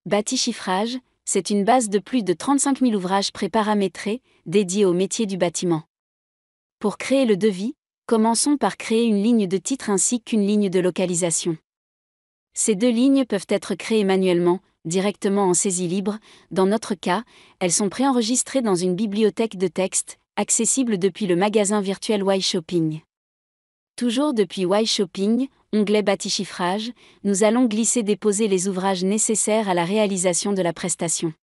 Bâti-Chiffrage, c'est une base de plus de 35 000 ouvrages préparamétrés, dédiés au métier du bâtiment. Pour créer le devis, commençons par créer une ligne de titre ainsi qu'une ligne de localisation. Ces deux lignes peuvent être créées manuellement, directement en saisie libre. Dans notre cas, elles sont préenregistrées dans une bibliothèque de texte, accessible depuis le magasin virtuel Y-Shopping. Toujours depuis Y-Shopping, onglet Bâti-Chiffrage, nous allons glisser-déposer les ouvrages nécessaires à la réalisation de la prestation.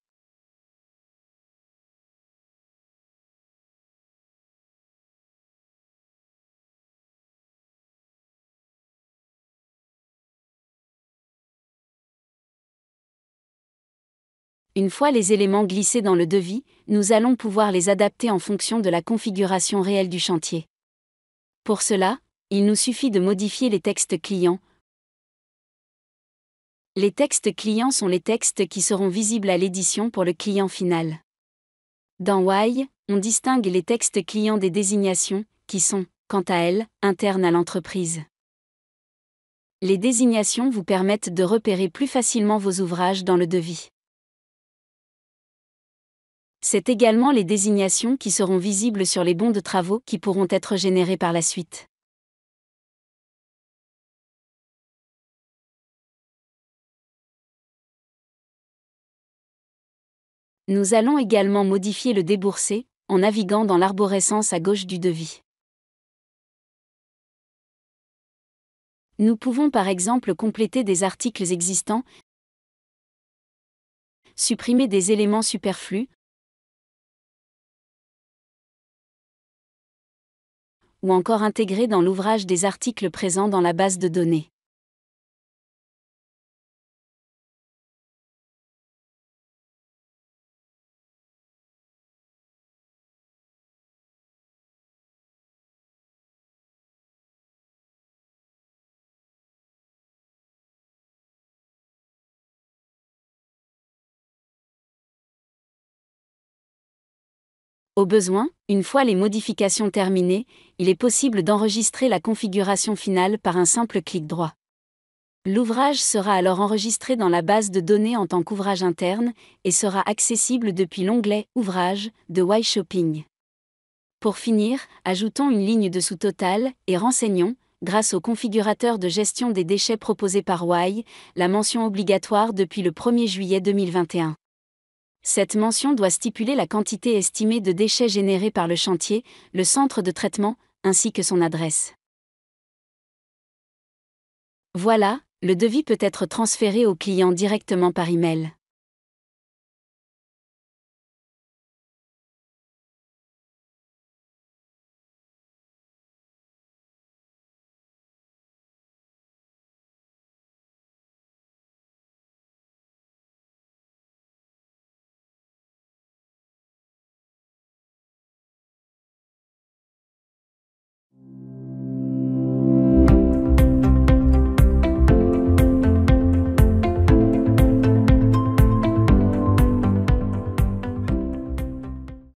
Une fois les éléments glissés dans le devis, nous allons pouvoir les adapter en fonction de la configuration réelle du chantier. Pour cela, il nous suffit de modifier les textes clients. Les textes clients sont les textes qui seront visibles à l'édition pour le client final. Dans Y, on distingue les textes clients des désignations, qui sont, quant à elles, internes à l'entreprise. Les désignations vous permettent de repérer plus facilement vos ouvrages dans le devis. C'est également les désignations qui seront visibles sur les bons de travaux qui pourront être générés par la suite. Nous allons également modifier le déboursé, en naviguant dans l'arborescence à gauche du devis. Nous pouvons par exemple compléter des articles existants, supprimer des éléments superflus, ou encore intégrer dans l'ouvrage des articles présents dans la base de données. Au besoin, une fois les modifications terminées, il est possible d'enregistrer la configuration finale par un simple clic droit. L'ouvrage sera alors enregistré dans la base de données en tant qu'ouvrage interne et sera accessible depuis l'onglet Ouvrages de Y-Shopping. Pour finir, ajoutons une ligne de sous-total et renseignons, grâce au configurateur de gestion des déchets proposé par Y, la mention obligatoire depuis le 1er juillet 2021. Cette mention doit stipuler la quantité estimée de déchets générés par le chantier, le centre de traitement, ainsi que son adresse. Voilà, le devis peut être transféré au client directement par email.